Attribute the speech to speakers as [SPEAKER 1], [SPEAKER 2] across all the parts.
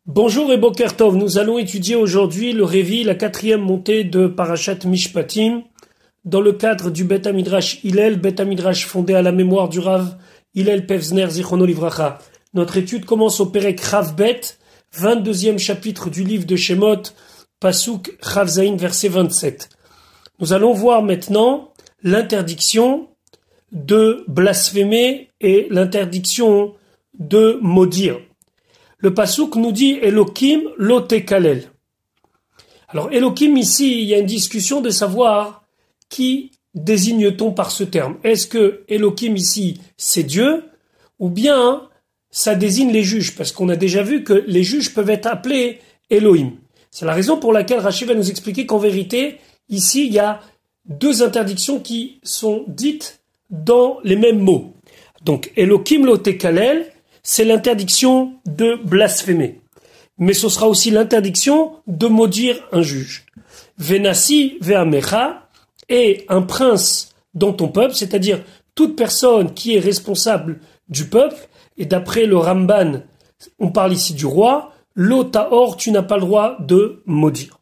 [SPEAKER 1] Bonjour et Boker Tov, nous allons étudier aujourd'hui le Révi, la quatrième montée de Parashat Mishpatim, dans le cadre du Bet HaMidrash Hillel, Bet HaMidrash fondé à la mémoire du Rav Hillel Pevzner Zichrono Livracha. Notre étude commence au Perek Rav Bet, 22e chapitre du livre de Shemot, Pasuk Rav Zayin, verset 27. Nous allons voir maintenant l'interdiction de blasphémer et l'interdiction de maudire. Le pasuk nous dit Elokim lo tekalel. Alors Elokim ici, il y a une discussion de savoir qui désigne-t-on par ce terme. Est-ce que Elokim ici c'est Dieu ou bien ça désigne les juges, parce qu'on a déjà vu que les juges peuvent être appelés Elohim. C'est la raison pour laquelle Rashi va nous expliquer qu'en vérité ici il y a deux interdictions qui sont dites dans les mêmes mots. Donc Elokim lo tekalel, c'est l'interdiction de blasphémer. Mais ce sera aussi l'interdiction de maudire un juge. Venasi ve'amecha, et un prince dans ton peuple, c'est-à-dire toute personne qui est responsable du peuple, et d'après le Ramban, on parle ici du roi, l'otahor, tu n'as pas le droit de maudire.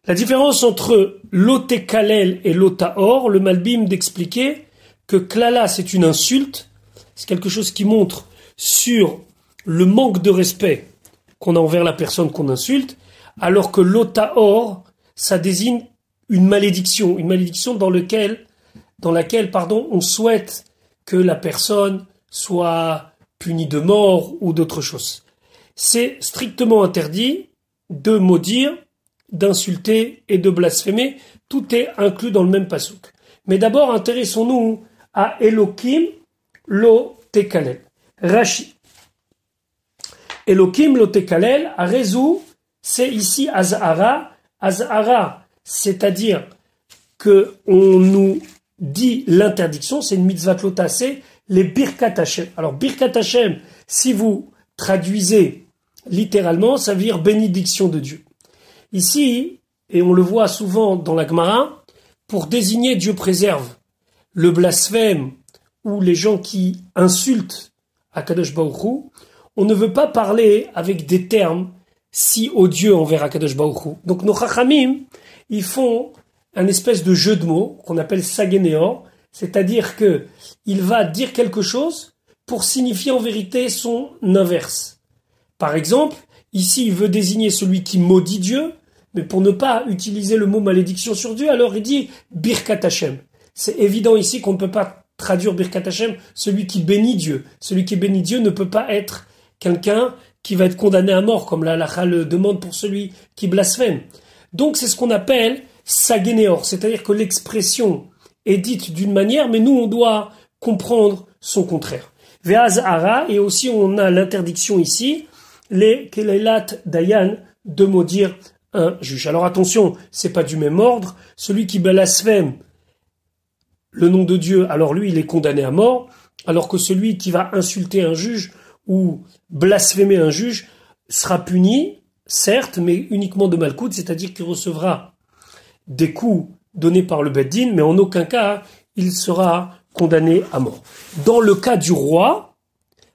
[SPEAKER 1] La différence entre l'otekalel et l'otahor, le Malbim d'expliquer que klala c'est une insulte, c'est quelque chose qui montre sur le manque de respect qu'on a envers la personne qu'on insulte, alors que l'otahor, ça désigne une malédiction dans laquelle, on souhaite que la personne soit punie de mort ou d'autre chose. C'est strictement interdit de maudire, d'insulter et de blasphémer. Tout est inclus dans le même pasuk. Mais d'abord, intéressons-nous à Elokim lo tekalel. Rashi. Elokim lo tekalel, Arezou, c'est ici Azhara. Azhara, c'est-à-dire que on nous dit l'interdiction, c'est une mitzvah lotase, les Birkat Hashem. Alors Birkat Hashem, si vous traduisez littéralement, ça veut dire bénédiction de Dieu. Ici, et on le voit souvent dans la Gemara, pour désigner Dieu préserve le blasphème ou les gens qui insultent Akadosh Baruch Hu, on ne veut pas parler avec des termes si odieux envers Akadosh Baruch Hu. Donc nos Chachamim, ils font un espèce de jeu de mots qu'on appelle Sageneor, c'est-à-dire que il va dire quelque chose pour signifier en vérité son inverse. Par exemple, ici il veut désigner celui qui maudit Dieu, mais pour ne pas utiliser le mot malédiction sur Dieu, alors il dit Birkat Hashem. C'est évident ici qu'on ne peut pas traduire Birkat Hashem, celui qui bénit Dieu. Celui qui bénit Dieu ne peut pas être quelqu'un qui va être condamné à mort, comme la halakha le demande pour celui qui blasphème. Donc c'est ce qu'on appelle Sageneor, c'est-à-dire que l'expression est dite d'une manière, mais nous on doit comprendre son contraire. Ve'azhara, et aussi on a l'interdiction ici, les Kelelat Dayan, de maudire un juge. Alors attention, c'est pas du même ordre. Celui qui blasphème le nom de Dieu, alors lui, il est condamné à mort, alors que celui qui va insulter un juge ou blasphémer un juge sera puni, certes, mais uniquement de malkout, c'est-à-dire qu'il recevra des coups donnés par le Beddin, mais en aucun cas, il sera condamné à mort. Dans le cas du roi,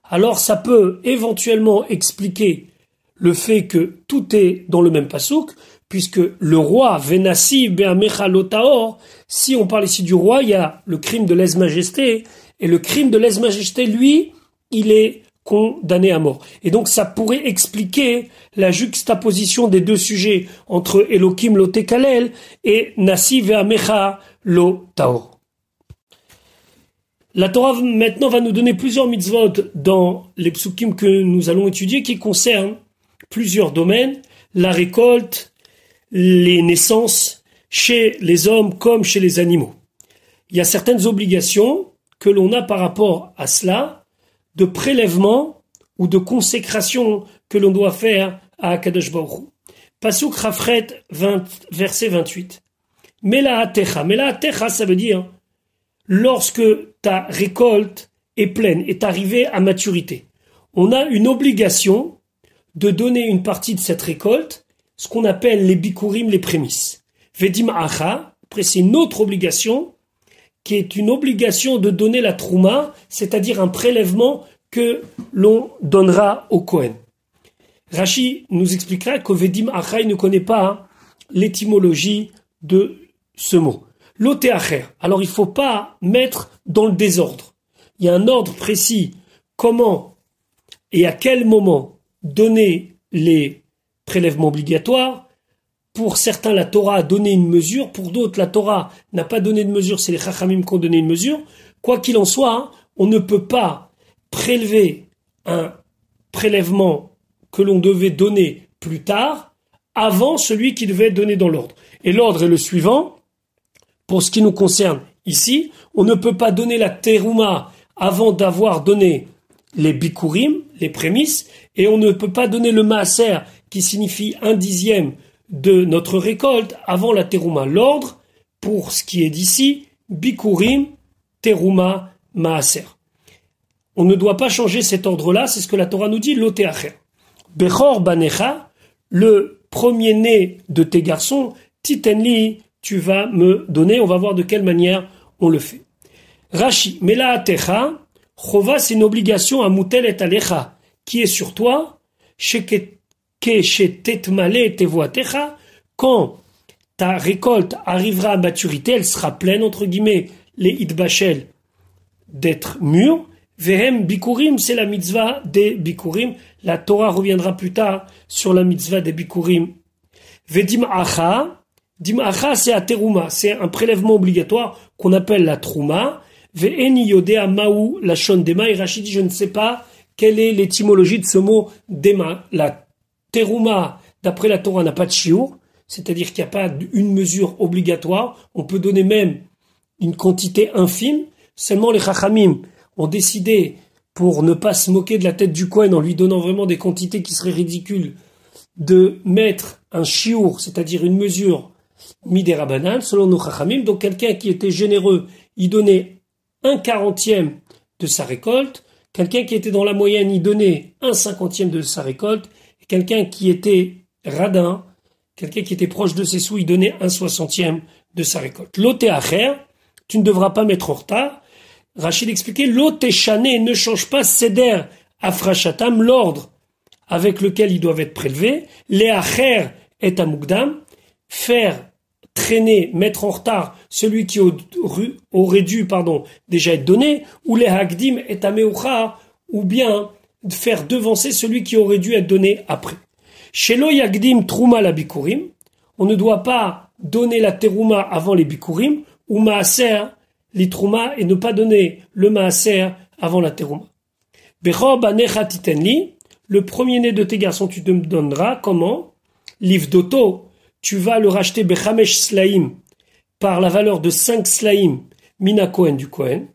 [SPEAKER 1] alors ça peut éventuellement expliquer le fait que tout est dans le même pasuk, puisque le roi, Venasi be'amecha l'otahor, si on parle ici du roi, il y a le crime de lèse-majesté, et le crime de lèse-majesté, lui, il est condamné à mort. Et donc ça pourrait expliquer la juxtaposition des deux sujets entre Elokim lo tekalel et Nasi ve'amecha l'otahor. La Torah maintenant va nous donner plusieurs mitzvot dans les psukim que nous allons étudier qui concernent plusieurs domaines, la récolte, les naissances, chez les hommes comme chez les animaux. Il y a certaines obligations que l'on a par rapport à cela, de prélèvement ou de consécration que l'on doit faire à Akadosh Baruch Hu. Pasuk Rafret 20, verset 28. Melaatecha, ça veut dire lorsque ta récolte est pleine, est arrivée à maturité. On a une obligation de donner une partie de cette récolte, ce qu'on appelle les bikurim, les prémices. Vedim acha, après c'est une autre obligation, qui est une obligation de donner la trouma, c'est-à-dire un prélèvement que l'on donnera au Kohen. Rashi nous expliquera qu'Ovedim Achai ne connaît pas l'étymologie de ce mot. Loté Acher. Alors il ne faut pas mettre dans le désordre. Il y a un ordre précis. Comment et à quel moment donner les prélèvements obligatoires. Pour certains, la Torah a donné une mesure. Pour d'autres, la Torah n'a pas donné de mesure. C'est les Chachamim qui ont donné une mesure. Quoi qu'il en soit, on ne peut pas prélever un prélèvement que l'on devait donner plus tard avant celui qui devait être donné dans l'ordre. Et l'ordre est le suivant. Pour ce qui nous concerne ici, on ne peut pas donner la terouma avant d'avoir donné les bikurim, les prémices, et on ne peut pas donner le maaser, qui signifie 1/10 de notre récolte, avant la terouma. L'ordre, pour ce qui est d'ici, bikurim, terouma, maaser. On ne doit pas changer cet ordre-là, c'est ce que la Torah nous dit, loté acher. Bechor banecha, le premier-né de tes garçons, titenli, tu vas me donner, on va voir de quelle manière on le fait. Rashi, mela atecha, chova, c'est une obligation à moutel et alecha, qui est sur toi, quand ta récolte arrivera à maturité, elle sera pleine, entre guillemets, les itbachel, d'être mûre. Vehem bikurim, c'est la mitzvah des bikurim. La Torah reviendra plus tard sur la mitzvah des bikurim. Vedim acha, c'est à terouma, c'est un prélèvement obligatoire qu'on appelle la trouma. Ve'eni yodea maou la shon dema. Et Rachid dit, je ne sais pas quelle est l'étymologie de ce mot dema. La terouma, d'après la Torah, n'a pas de shiur, c'est-à-dire qu'il n'y a pas une mesure obligatoire. On peut donner même une quantité infime. Seulement les chachamim ont décidé, pour ne pas se moquer de la tête du Kohen en lui donnant vraiment des quantités qui seraient ridicules, de mettre un shiur, c'est-à-dire une mesure midérabanan, selon nos chachamim. Donc quelqu'un qui était généreux, il donnait 1/40 de sa récolte. Quelqu'un qui était dans la moyenne, il donnait 1/50 de sa récolte. Et quelqu'un qui était radin, quelqu'un qui était proche de ses sous, il donnait 1/60 de sa récolte. Loté acher, tu ne devras pas mettre en retard. Rachid expliquait, loté chané, ne change pas seder afrachatam, l'ordre avec lequel ils doivent être prélevés. Les acher est amugdam, faire traîner, mettre en retard celui qui aurait dû, déjà être donné, ou les hagdim et ameucha, ou bien faire devancer celui qui aurait dû être donné après. Chez lo yagdim trouma la bikurim, on ne doit pas donner la terouma avant les bikurim, ou maaser les trouma, et ne pas donner le maaser avant la terouma. Bechor banecha titenli, le premier-né de tes garçons tu te donneras, comment? Liv d'auto, tu vas le racheter bechamesh slaim, par la valeur de 5 slaim, mina Kohen du Kohen.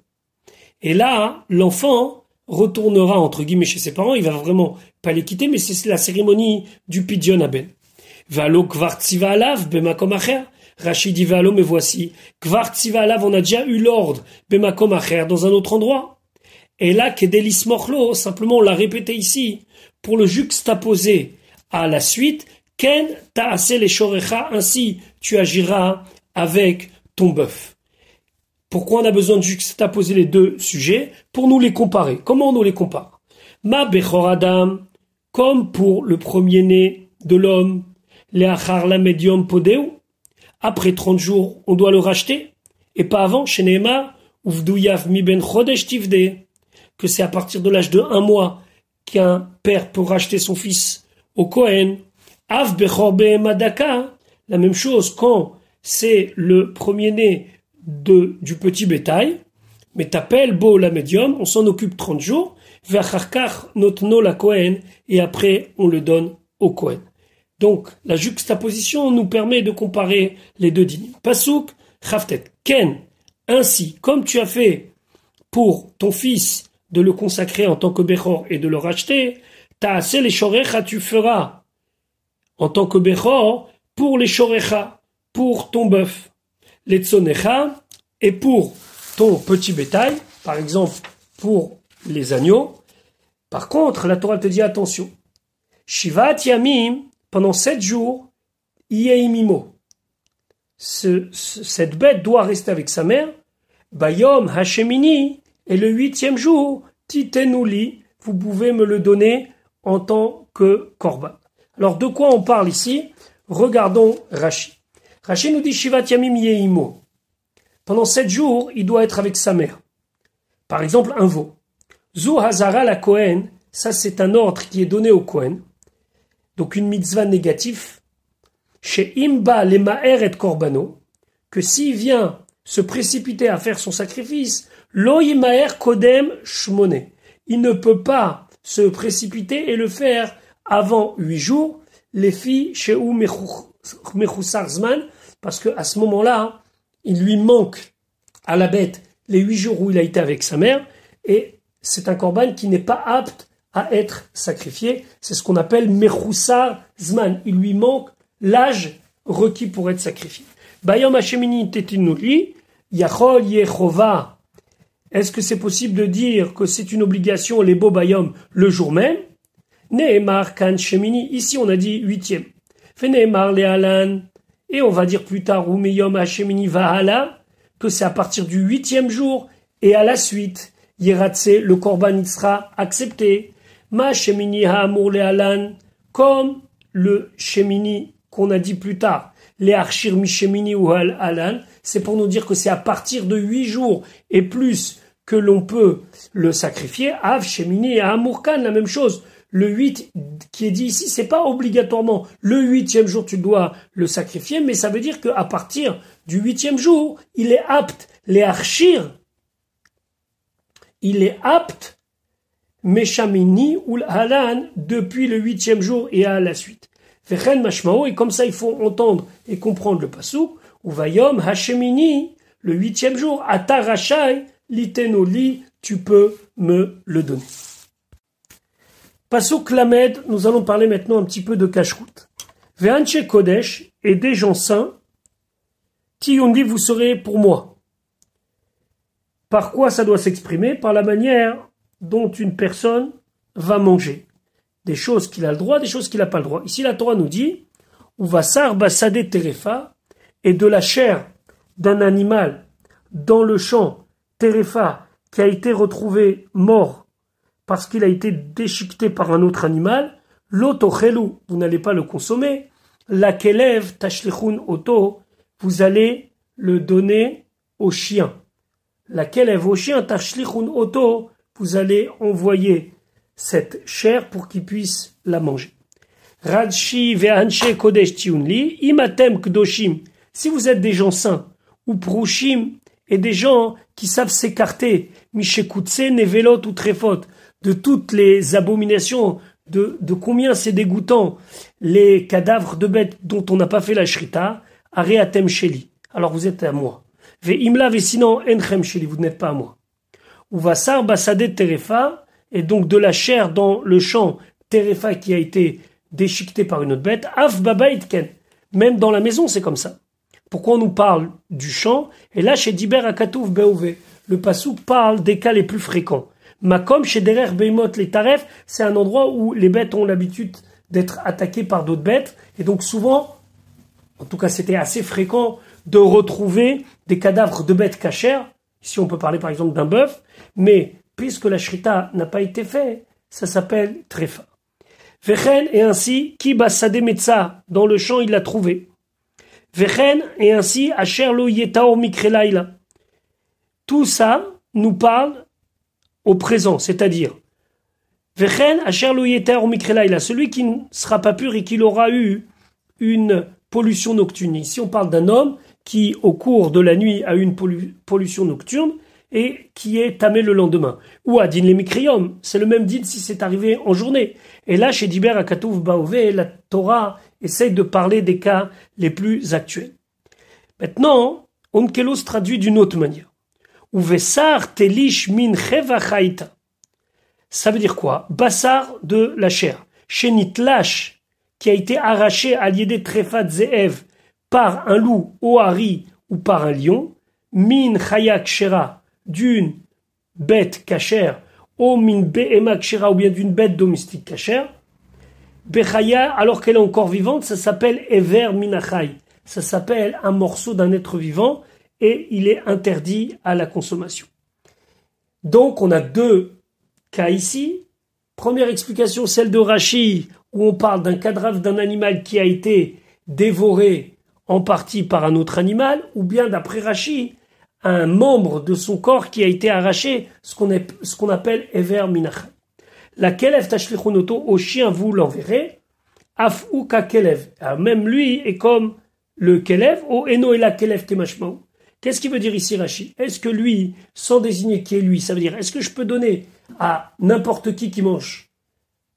[SPEAKER 1] Et là, l'enfant retournera, entre guillemets, chez ses parents, il va vraiment pas les quitter, mais c'est la cérémonie du pidyon aben. Valo kvar tziva alav bemakom acher. Rachid dit valo, mais voici. Kvar tziva alav, on a déjà eu l'ordre bemakom acher dans un autre endroit. Et là, kedelis morlo, simplement on l'a répété ici, pour le juxtaposer à la suite. Ken ta'ase les shorecha, ainsi tu agiras avec ton bœuf. Pourquoi on a besoin de juxtaposer les deux sujets? Pour nous les comparer. Comment on nous les compare? Ma bechor adam, comme pour le premier-né de l'homme, leachar la medium podeu, après 30 jours, on doit le racheter, et pas avant, chez Nehemar, uvduyav mi ben chodesh tivde, que c'est à partir de l'âge de 1 mois qu'un père peut racheter son fils au Kohen. Av bechor be'emadaka, la même chose quand c'est le premier-né du petit bétail, mais t'appelles beau la médium, on s'en occupe 30 jours, ve'acharkach notno la Kohen, et après on le donne au Kohen. Donc la juxtaposition nous permet de comparer les deux dynimes. Pasuk, chavtet, ken, ainsi, comme tu as fait pour ton fils de le consacrer en tant que bechor et de le racheter, ta'ase les shorecha, tu feras en tant que bechor pour les shorecha, pour ton bœuf, les tsonecha, et pour ton petit bétail, par exemple pour les agneaux. Par contre, la Torah te dit attention. Shivat yamim, pendant 7 jours, yeimimo. Cette bête doit rester avec sa mère. Bayom hashemini, et le 8e jour, titenuli, vous pouvez me le donner en tant que korban. Alors de quoi on parle ici? Regardons Rashi. Rashi nous dit Shivat Yamim Yeimo. Pendant 7 jours, il doit être avec sa mère. Par exemple, un veau. Zu Hazara la Kohen, ça c'est un ordre qui est donné au Kohen. Donc une mitzvah négative. Chez Imba le Ma'er et Korbano, que s'il vient se précipiter à faire son sacrifice, Lo Yimaer Kodem Shmone. Il ne peut pas se précipiter et le faire avant 8 jours. Les filles chez ou Mechoussar Zman, parce qu'à ce moment-là, il lui manque à la bête les 8 jours où il a été avec sa mère, et c'est un korban qui n'est pas apte à être sacrifié. C'est ce qu'on appelle Mechoussar Zman. Il lui manque l'âge requis pour être sacrifié. Bayom Hashemini Tetinuli, Yachol Yechova. Est-ce que c'est possible de dire que c'est une obligation, les beaux Bayom, le jour même? Nehemar Kan Shemini, ici on a dit 8e. Nehemar Lealan, et on va dire plus tard, Umeyom Hashemini Vahala, que c'est à partir du 8e jour, et à la suite, Yeratse, le korban il sera accepté. Ma Shemini Ha'amur Lealan, comme le Shemini qu'on a dit plus tard, les Archir Mishemini ou Alan, c'est pour nous dire que c'est à partir de 8 jours et plus que l'on peut le sacrifier. Av, Shemini et Amurkan, la même chose. Le 8 qui est dit ici, c'est pas obligatoirement le 8e jour tu dois le sacrifier, mais ça veut dire qu'à partir du 8e jour, il est apte, les Archir, il est apte, Meshamini ou Alan, depuis le 8e jour et à la suite. Et comme ça il faut entendre et comprendre le pasuk, ou vayom hashemini, le 8e jour, atarashai litenoli, tu peux me le donner. Pasuk lamed, nous allons parler maintenant un petit peu de kashrut. Ve'anche kodesh, et des gens saints, tiyundi, vous serez pour moi. Par quoi ça doit s'exprimer? Par la manière dont une personne va manger. Des choses qu'il a le droit, des choses qu'il n'a pas le droit. Ici, la Torah nous dit, Uvasar basade terefa, et de la chair d'un animal dans le champ terefa qui a été retrouvé mort parce qu'il a été déchiqueté par un autre animal, l'otochelu, vous n'allez pas le consommer, la kelev tashlichun oto, vous allez le donner au chien. La kelev au chien tashlichun oto, vous allez envoyer cette chair pour qu'il puisse la manger. Radshi ve'anche kodesh tiunli, imatem kdoshim, si vous êtes des gens saints, ou prouchim, et des gens qui savent s'écarter, mishekutse, nevelot ou trefot, de toutes les abominations, de combien c'est dégoûtant, les cadavres de bêtes dont on n'a pas fait la shrita, areatem sheli, alors vous êtes à moi. Ve'imla ve'sinon enchem sheli, vous n'êtes pas à moi. Uvasar basade terefa, et donc de la chair dans le champ terefa qui a été déchiqueté par une autre bête, af babaitken, même dans la maison c'est comme ça. Pourquoi on nous parle du champ? Et là chez Diber Akatouf Beouvé, le passouk parle des cas les plus fréquents. Makom chez Derer Beimot les Taref, c'est un endroit où les bêtes ont l'habitude d'être attaquées par d'autres bêtes, et donc souvent, en tout cas c'était assez fréquent de retrouver des cadavres de bêtes cachères. Ici on peut parler par exemple d'un bœuf, mais puisque la shrita n'a pas été faite, ça s'appelle trefa. Vechen, et ainsi, ki basade metza, dans le champ il l'a trouvé. Vechen, et ainsi, asher lo yetaor mikrelaila. Tout ça nous parle au présent, c'est-à-dire, Vechen, asher lo yetaor mikrelaila, celui qui ne sera pas pur et qui aura eu une pollution nocturne. Ici on parle d'un homme qui, au cours de la nuit, a eu une pollution nocturne, et qui est tamé le lendemain. Ou à din le mikriom, c'est le même din si c'est arrivé en journée. Et là, chez Diber Akatouf Baové, la Torah essaye de parler des cas les plus actuels. Maintenant, Onkelos traduit d'une autre manière. Uvesar telish min cheva chaita. Ça veut dire quoi? Bassar de la chair. Shenitlash, qui a été arraché à l'idée trefat zeev par un loup, ohari ou par un lion. Min chayak shera, d'une bête cachère, ou min be'ema kshera, ou bien d'une bête domestique cachère, bechaya, alors qu'elle est encore vivante, ça s'appelle ever minachai, ça s'appelle un morceau d'un être vivant, et il est interdit à la consommation. Donc on a deux cas ici. Première explication, celle de Rashi, où on parle d'un cadavre d'un animal qui a été dévoré en partie par un autre animal, ou bien d'après Rashi, un membre de son corps qui a été arraché, ce qu'on appelle Ever Minach. La Kelev Tashlichunoto, au chien vous l'enverrez, Af ou ka Kelev. Alors même lui est comme le Kelev, au Eno et la Kelev Temashmao. Qu'est-ce qu'il veut dire ici Rashi? Est-ce que lui, sans désigner qui est lui, ça veut dire, est-ce que je peux donner à n'importe qui mange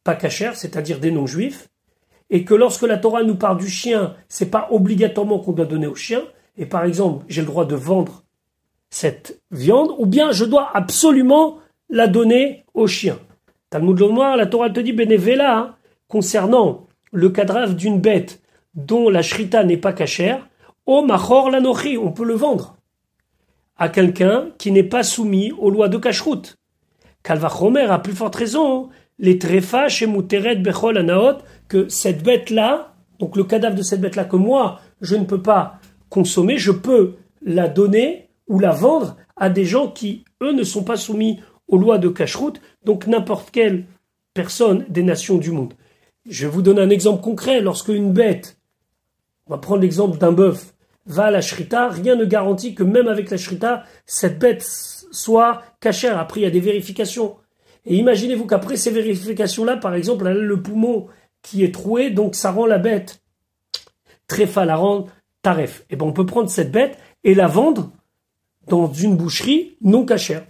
[SPEAKER 1] pas kasher, c'est-à-dire des non-juifs, et que lorsque la Torah nous parle du chien, c'est pas obligatoirement qu'on doit donner au chien, et par exemple, j'ai le droit de vendre cette viande, ou bien je dois absolument la donner au chien. Talmud Lomar, la Torah te dit, bénévéla, hein, concernant le cadavre d'une bête dont la shrita n'est pas cachère, au machor lanochi, on peut le vendre à quelqu'un qui n'est pas soumis aux lois de cacheroute. Kalvachomer a plus forte raison, les trefa chez Mouteret Bechol Anaot, que cette bête-là, donc le cadavre de cette bête-là que moi, je ne peux pas consommer, je peux la donner ou la vendre à des gens qui, eux, ne sont pas soumis aux lois de cacheroute, donc n'importe quelle personne des nations du monde. Je vais vous donner un exemple concret. Lorsque une bête, on va prendre l'exemple d'un bœuf, va à la shrita, rien ne garantit que même avec la shrita, cette bête soit cachère. Après, il y a des vérifications. Et imaginez-vous qu'après ces vérifications-là, par exemple, elle a le poumon qui est troué, donc ça rend la bête tréfa, la rend taref. Et ben on peut prendre cette bête et la vendre dans une boucherie non cachère.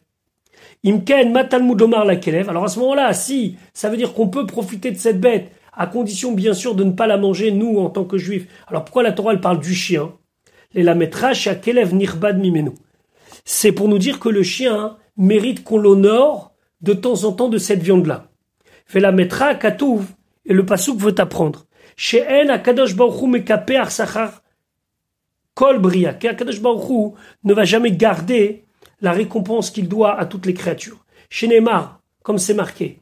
[SPEAKER 1] Imken matalmudomar la kelev. Alors à ce moment-là, si ça veut dire qu'on peut profiter de cette bête, à condition bien sûr de ne pas la manger nous en tant que juifs. Alors pourquoi la Torah elle parle du chien? Les lametrash à kelev nirbad mimenu. C'est pour nous dire que le chien mérite qu'on l'honore de temps en temps de cette viande-là. Fait la metra katouv, et le pasouk veut apprendre. Chez elle, Akadosh Baruch Hu mekape arsachar kol bria. Akadosh Baruch Hu ne va jamais garder la récompense qu'il doit à toutes les créatures. Chez Neymar, comme c'est marqué,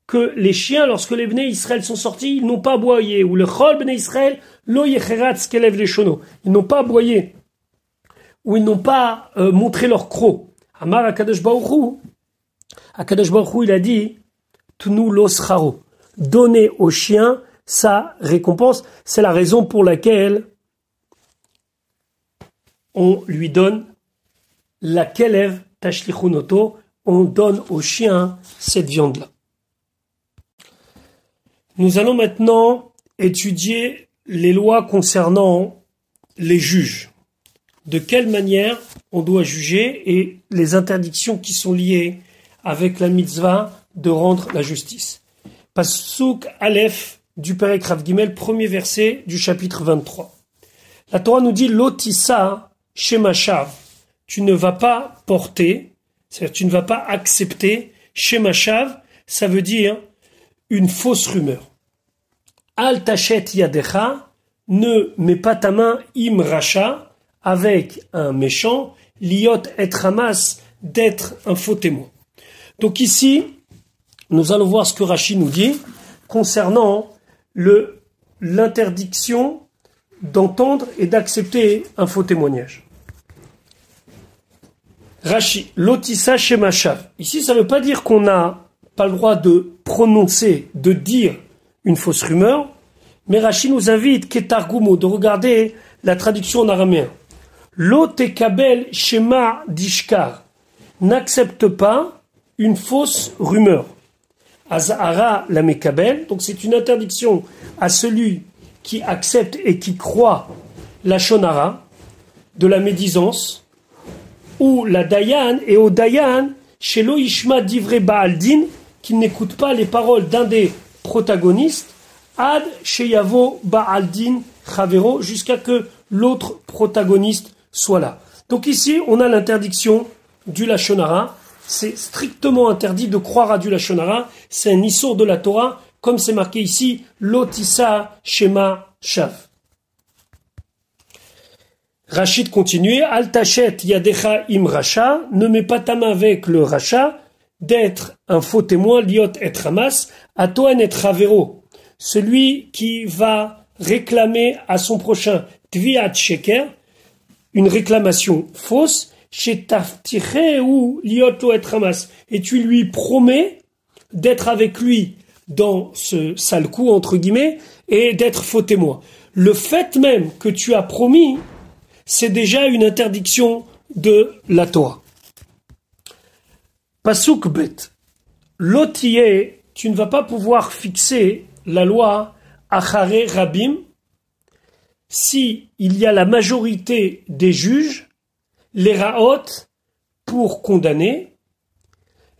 [SPEAKER 1] que les chiens, lorsque les Bnei Israël sont sortis, ils n'ont pas aboyé. Ou le Chol Bnei Israël, lo yecheratz kelev leshono. Ils n'ont pas aboyé. Ou ils n'ont pas montré leur croc. Amar Akadosh Baruch Hu, il a dit, Tnu loscharo. Donner au chien sa récompense. C'est la raison pour laquelle on lui donne la kelev tashlichunoto. On donne au chien cette viande-là. Nous allons maintenant étudier les lois concernant les juges. De quelle manière on doit juger et les interdictions qui sont liées avec la mitzvah de rendre la justice. Pasuk Aleph du Perek Rav Gimel, premier verset du chapitre 23. La Torah nous dit Lotissa Shemashav. Tu ne vas pas porter, c'est-à-dire tu ne vas pas accepter Shemashav, ça veut dire une fausse rumeur. Al tachet yadecha, ne mets pas ta main im racha, avec un méchant, liot et ramas, d'être un faux témoin. Donc ici, nous allons voir ce que Rashi nous dit concernant l'interdiction d'entendre et d'accepter un faux témoignage. Rashi, lotissa shemashav. Ici, ça ne veut pas dire qu'on n'a pas le droit de prononcer, de dire une fausse rumeur, mais Rashi nous invite, ketargumo, de regarder la traduction en araméen. Lo tekabel shema dishkar. N'accepte pas une fausse rumeur. Azahara la mekabel. Donc c'est une interdiction à celui qui accepte et qui croit la shonara, de la médisance, ou la dayan, et au dayan, chez lo ishma divrei baaldin, qui n'écoute pas les paroles d'un des protagonistes, ad sheyavo baaldin chavero, jusqu'à que l'autre protagoniste soit là. Donc ici, on a l'interdiction du lashon hara. C'est strictement interdit de croire à du lashon hara. C'est un issour de la Torah, comme c'est marqué ici, lotissa shema shav. Rachid continue, al tachet yadecha im racha, ne mets pas ta main avec le racha, d'être un faux témoin, liot et ramas, atoen et ravero, celui qui va réclamer à son prochain tviat sheker, une réclamation fausse, chez taftiche ou lioto et ramas, et tu lui promets d'être avec lui dans ce sale coup, entre guillemets, et d'être faux témoin. Le fait même que tu as promis, c'est déjà une interdiction de la Torah. Pasuk bet. L'otier, tu ne vas pas pouvoir fixer la loi achare rabim si il y a la majorité des juges, les raot, pour condamner,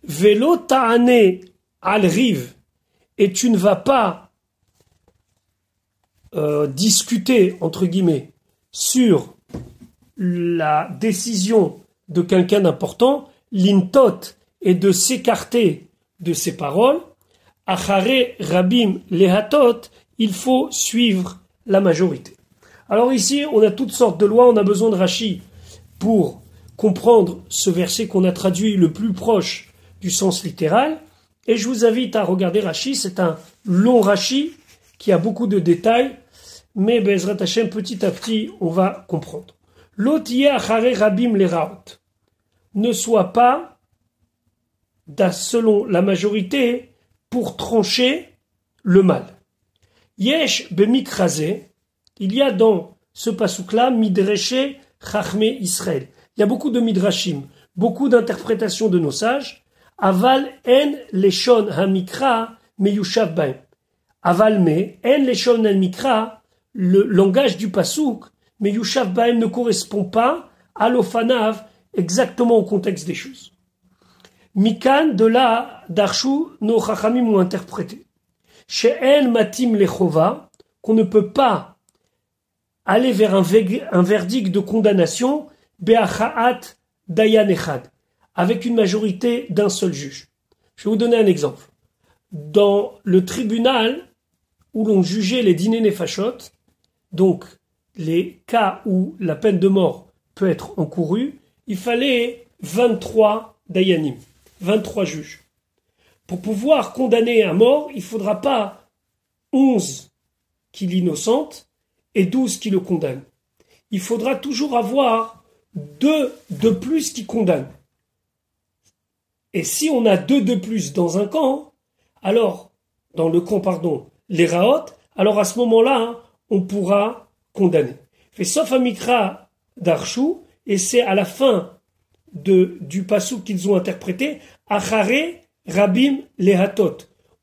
[SPEAKER 1] velo ta'ane al riv, et tu ne vas pas discuter, entre guillemets, sur la décision de quelqu'un d'important, l'intot, et de s'écarter de ses paroles, achare rabim lehatot, il faut suivre la majorité. Alors ici, on a toutes sortes de lois, on a besoin de Rashi pour comprendre ce verset qu'on a traduit le plus proche du sens littéral, et je vous invite à regarder Rashi, c'est un long Rashi qui a beaucoup de détails, mais Bezrat Hashem, petit à petit, on va comprendre. L'otiye achare rabim leraot, ne sois pas, selon la majorité, pour trancher le mal. Yesh bemikrasé, il y a dans ce pasuk-là, Midreshe Chachmé Israël. Il y a beaucoup de midrashim, beaucoup d'interprétations de nos sages. Aval en leshon hamikra meyushav baim. Aval me en leshon hamikra, le langage du pasuk, meyushav baim ne correspond pas à l'ofanav, exactement au contexte des choses. Mikan, de là, Darshu, nos chachamim ont interprété. She'en matim lechova, qu'on ne peut pas aller vers un verdict de condamnation, be'achaat dayan echad, avec une majorité d'un seul juge. Je vais vous donner un exemple. Dans le tribunal où l'on jugeait les dinés nefashot, donc les cas où la peine de mort peut être encourue, il fallait 23 dayanim, 23 juges. Pour pouvoir condamner à mort, il ne faudra pas 11 qui l'innocentent et 12 qui le condamnent. Il faudra toujours avoir 2 de plus qui condamnent. Et si on a 2 de plus dans un camp, alors, dans le camp, les raot, alors à ce moment-là, on pourra condamner. Fait sauf à Mikra d'Archou, et c'est à la fin du pasuk qu'ils ont interprété, Achare Rabim Lehatot.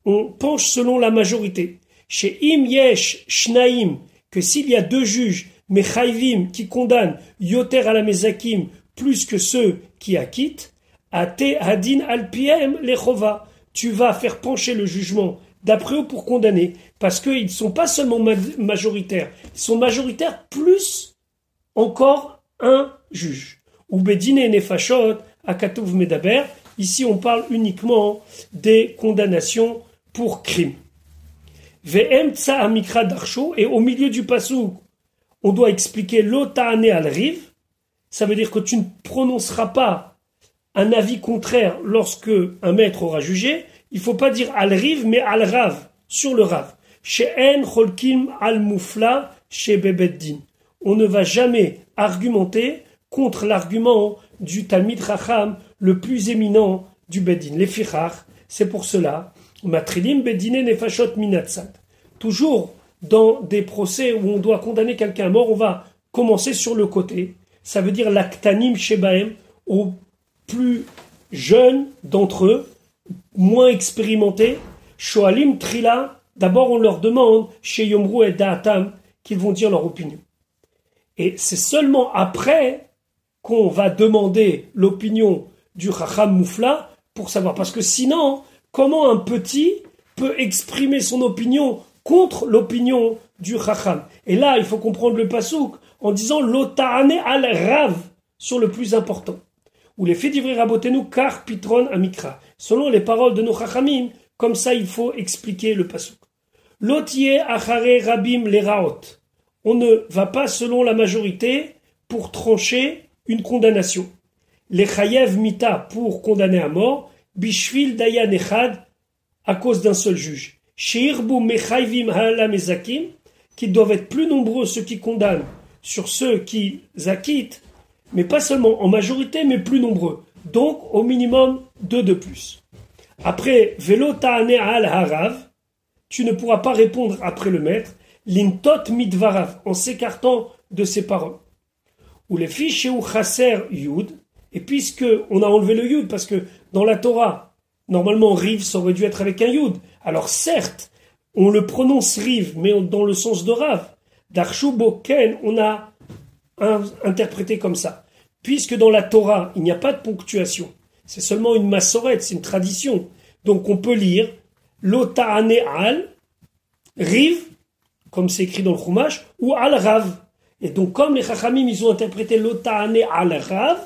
[SPEAKER 1] On penche selon la majorité. Chez Im Yesh Shnaim, que s'il y a 2 juges, Mechayvim, qui condamnent Yoter à la Mezakim, plus que ceux qui acquittent, Ate Hadin Alpiem Lechova. Tu vas faire pencher le jugement d'après eux pour condamner, parce qu'ils ne sont pas seulement majoritaires, ils sont majoritaires plus encore un juge. Ou Bedine Nefashot, Akatouv Medaber, ici on parle uniquement des condamnations pour crime. Ve'em tsa amikra darsho, et au milieu du pasuk, on doit expliquer l'ota'ane al riv, ça veut dire que tu ne prononceras pas un avis contraire lorsque un maître aura jugé. Il ne faut pas dire al riv, mais al rav, sur le rav. She'en cholkim al mufla she bebeddin. On ne va jamais argumenter contre l'argument du Talmid Chacham le plus éminent du Beddin, les fichar. C'est pour cela, matrilim bedine nefashot minatzad. Toujours dans des procès où on doit condamner quelqu'un à mort, on va commencer sur le côté. Ça veut dire l'actanim shebaem, aux plus jeunes d'entre eux, moins expérimentés. Shoalim trila, d'abord on leur demande chez Yomru et Da'atam qu'ils vont dire leur opinion. Et c'est seulement après qu'on va demander l'opinion du Chacham Moufla pour savoir. Parce que sinon, comment un petit peut exprimer son opinion contre l'opinion du Chacham? Et là, il faut comprendre le pasouk en disant l'ota'ane al rav sur le plus important. Ou les faits d'ivrer rabotenu kar pitron amikra. Selon les paroles de nos Chachamim, comme ça il faut expliquer le pasouk. L'otiye achare rabim leraot. On ne va pas selon la majorité pour trancher une condamnation. Les chayev mita pour condamner à mort, bishvil dayan echad à cause d'un seul juge. Sheirbu mechayvim hala mezakim, qui doivent être plus nombreux ceux qui condamnent sur ceux qui acquittent, mais pas seulement en majorité, mais plus nombreux. Donc au minimum 2 de plus. Après velo ta'ane al harav, tu ne pourras pas répondre après le maître, lintot midvarav, en s'écartant de ses paroles. Ou les fiches ou chasser yud, et puisque on a enlevé le yud, parce que dans la Torah, normalement riv, ça aurait dû être avec un yud. Alors certes, on le prononce riv, mais dans le sens de rav. Darshu boken, on a interprété comme ça. Puisque dans la Torah, il n'y a pas de ponctuation. C'est seulement une massorette, c'est une tradition. Donc on peut lire Lota'ane al, riv, comme c'est écrit dans le Chumash, ou al rav. Et donc comme les Chachamim, ils ont interprété Lota'ane al rav,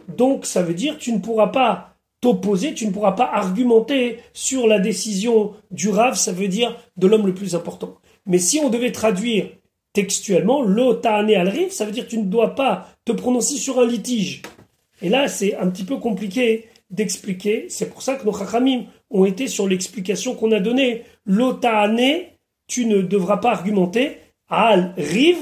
[SPEAKER 1] donc ça veut dire tu ne pourras pas t'opposer, tu ne pourras pas argumenter sur la décision du rav, ça veut dire de l'homme le plus important. Mais si on devait traduire textuellement, Lota'ane al riv, ça veut dire que tu ne dois pas te prononcer sur un litige. Et là, c'est un petit peu compliqué d'expliquer. C'est pour ça que nos Chachamim ont été sur l'explication qu'on a donnée. Lota'ane, tu ne devras pas argumenter. Al riv,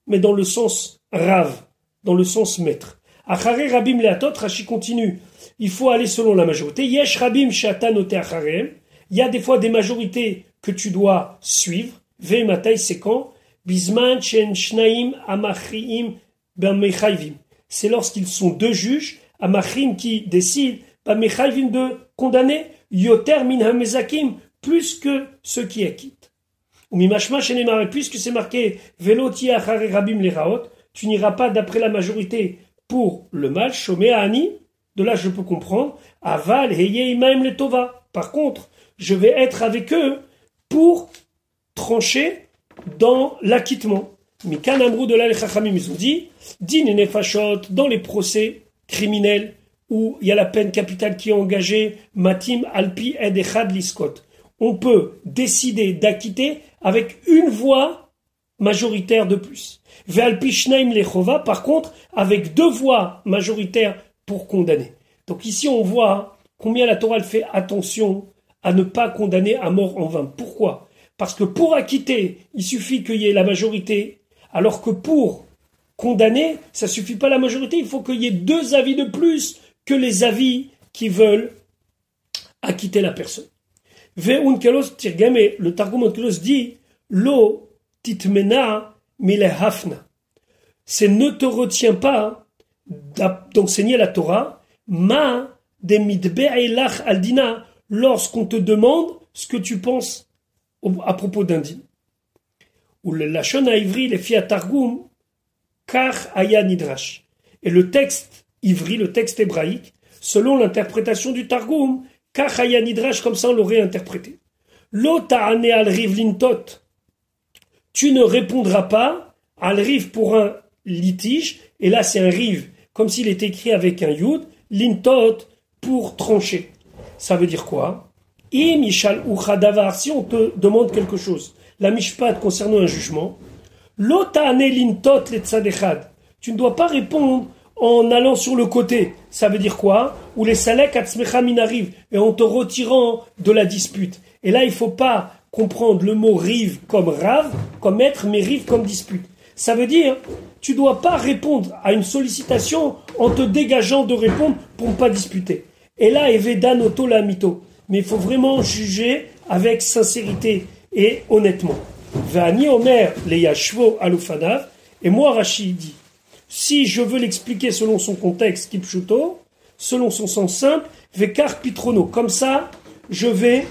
[SPEAKER 1] mais dans le sens rav, dans le sens maître. Achare rabim leatot, Rashi continue. Il faut aller selon la majorité. Yesh rabim shata note acharem. Il y a des fois des majorités que tu dois suivre. Ve matai, c'est quand? Bisman chen shnaim amachriim ben mechayvim. C'est lorsqu'ils sont deux juges, amachrim qui décident, ben mechayvim de condamner, yoter min hamezakim, plus que ceux qui acquittent. Ou mimashma shenemar, puisque c'est marqué, veloti achare rabim leraot, tu n'iras pas d'après la majorité pour le mal, shomé ani, de là je peux comprendre, aval heye imaim le tova. Par contre, je vais être avec eux pour trancher dans l'acquittement. Mikan amrou de là les chachamim, ils ont dit, din et nefashot, dans les procès criminels où il y a la peine capitale qui est engagée, matim alpi ed echad liskot. On peut décider d'acquitter avec une voix majoritaire de plus. Ve'alpi shnaim lechova, par contre, avec deux voix majoritaires pour condamner. Donc ici, on voit combien la Torah fait attention à ne pas condamner à mort en vain. Pourquoi? Parce que pour acquitter, il suffit qu'il y ait la majorité, alors que pour condamner, ça suffit pas la majorité, il faut qu'il y ait deux avis de plus que les avis qui veulent acquitter la personne. Ve'unkelos tirgem, et le Targum Onkelos dit, lo titmena milehafna. C'est ne te retiens pas d'enseigner la Torah, ma de midbe'elach aldina, lorsqu'on te demande ce que tu penses à propos d'un dîme. Ou le lachon ivri, les fiat targum, kar aya nidrash. Et le texte ivri, le texte hébraïque, selon l'interprétation du targum, kar aya nidrash, comme ça on l'aurait interprété. Lo ta'ane al riv lintot. Tu ne répondras pas al riv pour un litige, et là c'est un riv, comme s'il était écrit avec un yud, lintot pour trancher. Ça veut dire quoi? Si on te demande quelque chose, la mishpat concernant un jugement, tu ne dois pas répondre en allant sur le côté. Ça veut dire quoi? Ou les salek atzmecha minariv, et en te retirant de la dispute. Et là, il ne faut pas comprendre le mot rive comme rave, comme maître, mais rive comme dispute. Ça veut dire, tu ne dois pas répondre à une sollicitation en te dégageant de répondre pour ne pas disputer. Et là, evedan oto la mito. Mais il faut vraiment juger avec sincérité et honnêtement. Vani omer le yashvo alufanav. Et moi, Rashi dit, si je veux l'expliquer selon son contexte, kipshuto, selon son sens simple, vekar pitrono. Comme ça, je vais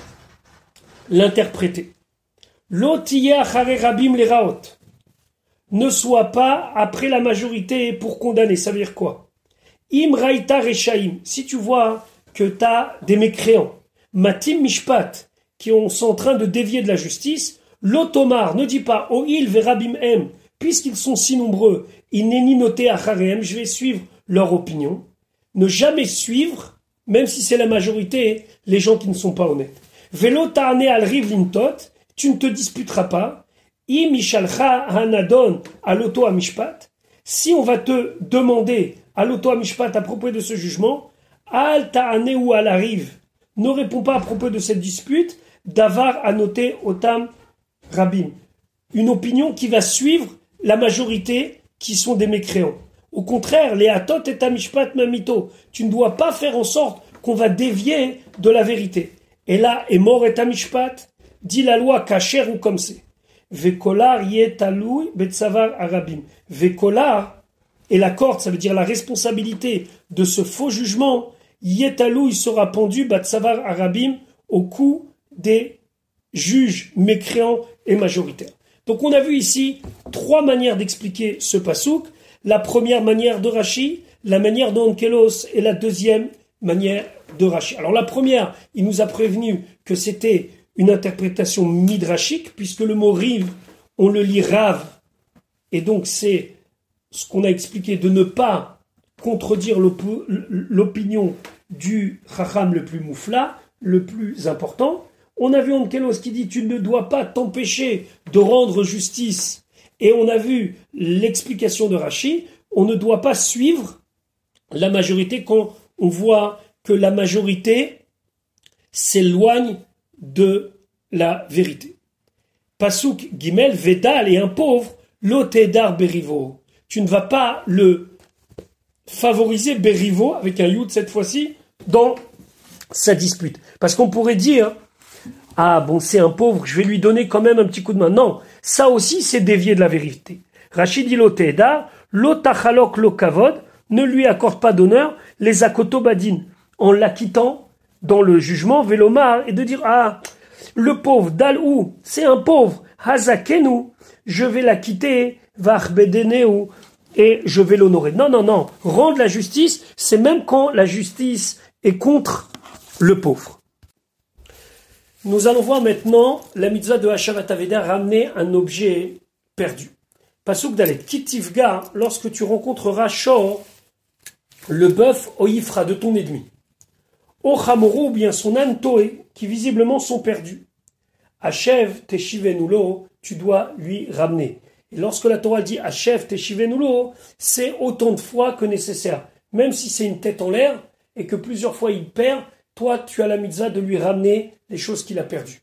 [SPEAKER 1] l'interpréter. Lotiya chare rabim leraot. Ne sois pas après la majorité pour condamner. Ça veut dire quoi? Im raïta rechaim. Si tu vois que tu as des mécréants, Matim Mishpat, qui sont en train de dévier de la justice, l'Otomar ne dit pas Oil verabim em, puisqu'ils sont si nombreux, ineni noté acharem, je vais suivre leur opinion. Ne jamais suivre, même si c'est la majorité, les gens qui ne sont pas honnêtes. Velo ta'ane al riv lintot, tu ne te disputeras pas. I mishalcha hanadon al oto amishpat. Si on va te demander à l'oto amishpat à propos de ce jugement, al ta'ane ou al riv, ne réponds pas à propos de cette dispute, d'avar à noter otam rabim. Une opinion qui va suivre la majorité qui sont des mécréants. Au contraire, les atot et amishpat mamito. Tu ne dois pas faire en sorte qu'on va dévier de la vérité. Et là, et mort et amishpat, dit la loi kacher ou comme c'est. Vekolar yetaloui betsavar arabim. Vekolar, et la corde, ça veut dire la responsabilité de ce faux jugement, yetaloui sera pendu betsavar arabim au cou des juges mécréants et majoritaires. Donc on a vu ici 3 manières d'expliquer ce pasouk. La première manière de Rashi, la manière de Onkelos et la deuxième manière de Rashi. Alors la première, il nous a prévenu que c'était une interprétation midrashique, puisque le mot rive, on le lit rave, et donc c'est ce qu'on a expliqué de ne pas contredire l'opinion du chacham le plus moufla, le plus important. On a vu Onkelos qui dit tu ne dois pas t'empêcher de rendre justice, et on a vu l'explication de Rashi, on ne doit pas suivre la majorité quand on voit que la majorité s'éloigne de la vérité. Pasuk Gimel, Vedal et un pauvre, l'otedar berivo. Tu ne vas pas le favoriser berivo, avec un yud cette fois-ci, dans sa dispute. Parce qu'on pourrait dire, ah bon c'est un pauvre, je vais lui donner quand même un petit coup de main. Non, ça aussi c'est dévier de la vérité. Rachid dit l'otedar, l'otachalok lokavod, ne lui accorde pas d'honneur, les akotobadin, en l'acquittant dans le jugement, Velomar, et de dire, ah, le pauvre, Dalou, c'est un pauvre, Hazakenu, je vais l'acquitter, Vachbedeneu, et je vais l'honorer. Non, non, non, rendre la justice, c'est même quand la justice est contre le pauvre. Nous allons voir maintenant la mitzvah de Hashavat Aveda, ramener un objet perdu. Pasuk Dalet, Kitivga, lorsque tu rencontreras Shor, le bœuf Oifra de ton ennemi. O Chamoro, ou bien son âne Toé, qui visiblement sont perdus. Achev Teshivenulo, tu dois lui ramener. Et lorsque la Torah dit Achev Teshivenulo, c'est autant de fois que nécessaire. Même si c'est une tête en l'air et que plusieurs fois il perd, toi tu as la mitzvah de lui ramener les choses qu'il a perdues.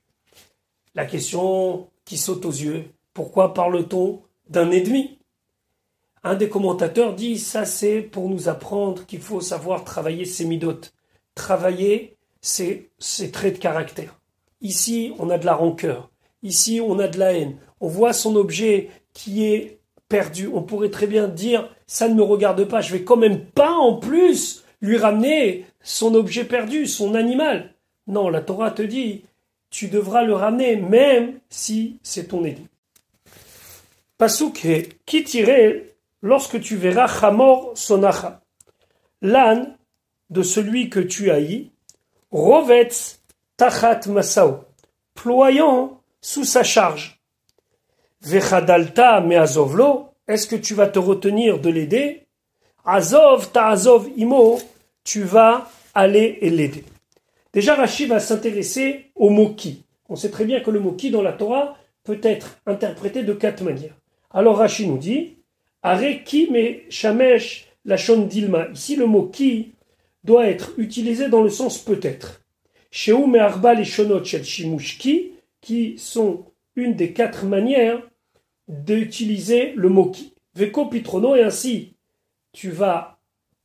[SPEAKER 1] La question qui saute aux yeux, pourquoi parle-t-on d'un ennemi? Un des commentateurs dit, ça c'est pour nous apprendre qu'il faut savoir travailler ses midotes. Travailler ses traits de caractère. Ici, on a de la rancœur. Ici, on a de la haine. On voit son objet qui est perdu. On pourrait très bien dire, ça ne me regarde pas. Je vais quand même pas en plus lui ramener son objet perdu, son animal. Non, la Torah te dit, tu devras le ramener même si c'est ton ennemi. Pasuk, qui tirait lorsque tu verras Chamor Sonacha, l'âne de celui que tu haïs, Rovetz Tachat Masao, ployant sous sa charge. Vechadalta me Azovlo, est-ce que tu vas te retenir de l'aider? Azov ta Azov imo, tu vas aller et l'aider. Déjà, Rashi va s'intéresser au mot qui. On sait très bien que le mot qui dans la Torah peut être interprété de 4 manières. Alors Rashi nous dit, Are ki me shamesh lachon dilma. Ici, le mot qui doit être utilisé dans le sens peut-être. Sheu me arba leshonot shel shimush qui sont une des 4 manières d'utiliser le mot qui. Veko pitrono, et ainsi tu vas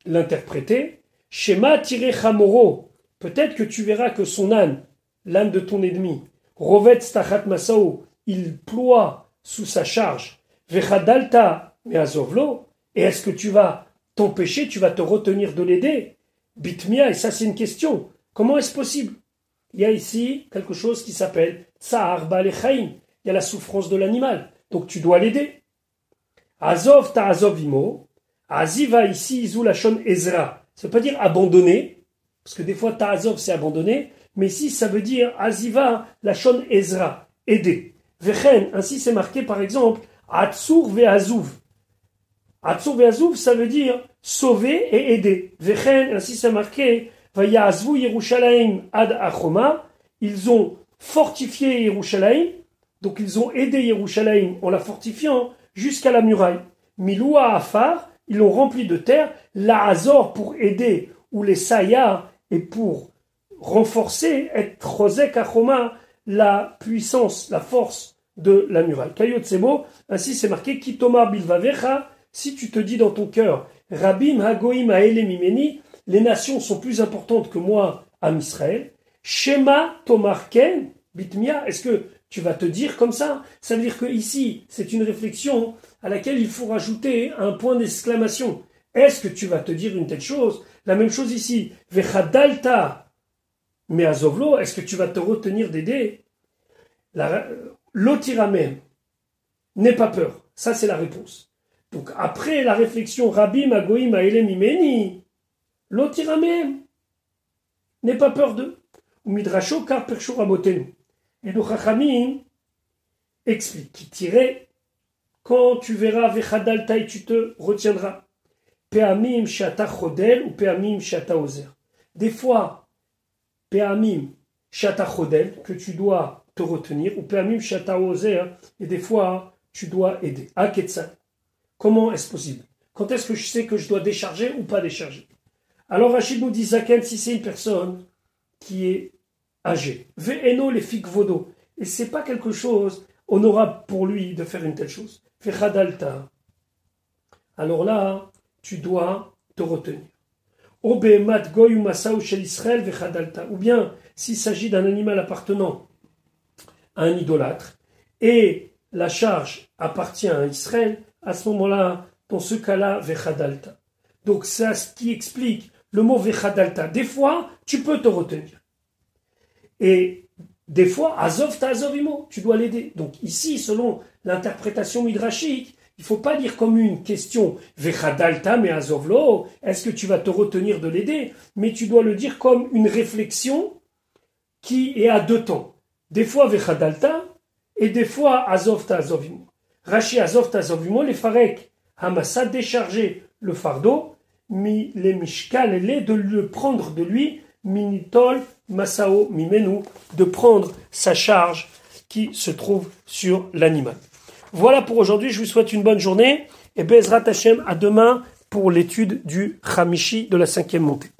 [SPEAKER 1] l'interpréter. Shema tiré chamoro. Peut-être que tu verras que son âne, l'âne de ton ennemi, rovetz tachat masao, il ploie sous sa charge. Vechadalta meazovlo. Et est-ce que tu vas t'empêcher, tu vas te retenir de l'aider? Bitmia, et ça c'est une question. Comment est-ce possible? Il y a ici quelque chose qui s'appelle Tsahar Balechaim. Il y a la souffrance de l'animal. Donc tu dois l'aider. Azov ta azov imo. Aziva ici, Izulachon Ezra. Ça ne veut pas dire abandonner, parce que des fois ta azov c'est abandonner, mais ici ça veut dire Aziva Lachon Ezra, aider. Vechen, ainsi c'est marqué par exemple, Atsur ve'azouv. Atsur ve'azouv, ça veut dire sauver et aider. Vechen, ainsi c'est marqué, Vayazvu Yerushalayim ad Achoma. Ils ont fortifié Yerushalayim, donc ils ont aidé Yerushalayim en la fortifiant jusqu'à la muraille. Miloua Afar, ils l'ont rempli de terre. La Azor pour aider, ou les Sayar, et pour renforcer, être Chosek Achoma, la puissance, la force de la muraille. Kayot Sebo, ainsi c'est marqué, Kitomar Bilvavecha, si tu te dis dans ton cœur, Rabim Hagoim Haele Mimeni, les nations sont plus importantes que moi, à Israël. Shema Tomarken, Bitmia, est-ce que tu vas te dire comme ça? Ça veut dire que ici, c'est une réflexion à laquelle il faut rajouter un point d'exclamation. Est-ce que tu vas te dire une telle chose? La même chose ici. Vechadalta me'azovlo, est-ce que tu vas te retenir d'aider? L'otiramem, n'aie pas peur. Ça, c'est la réponse. Donc, après la réflexion, Rabbi Magoim Aelem Imeni, l'otiramem, n'aie pas peur d'eux. Ou midrasho kar pershu rabotenu. Et nos chachamim explique, qui tirait, quand tu verras vechadalta et tu te retiendras. Peamim shata chodel ou peamim shata ozer. Des fois, peamim shata chodel, que tu dois te retenir, ou peamim shata ozer, et des fois, tu dois aider. Aketsa. Comment est-ce possible? Quand est-ce que je sais que je dois décharger ou pas décharger? Alors Rachid nous dit, Zaken, si c'est une personne qui est âgée, ve'eno les fikvodo, et c'est pas quelque chose honorable pour lui de faire une telle chose. Vechadalta. Alors là, tu dois te retenir. Ou bien, s'il s'agit d'un animal appartenant à un idolâtre, et la charge appartient à Israël, à ce moment-là, dans ce cas-là, vechadalta. Donc, c'est ce qui explique le mot vechadalta. Des fois, tu peux te retenir. Et des fois, azov ta azovimo, tu dois l'aider. Donc ici, selon l'interprétation midrashique, il ne faut pas dire comme une question vechadalta mais azovlo, est-ce que tu vas te retenir de l'aider? Mais tu dois le dire comme une réflexion qui est à deux temps. Des fois vechadalta et des fois azov ta azovimo. Rashi azov ta azovimo, les farek hamassa, décharger le fardeau, mi les mishkal, les de le prendre de lui, minitol masao mimenu, de prendre sa charge qui se trouve sur l'animal. Voilà pour aujourd'hui, je vous souhaite une bonne journée et Bezrat Hashem à demain pour l'étude du Chamishi de la 5e montée.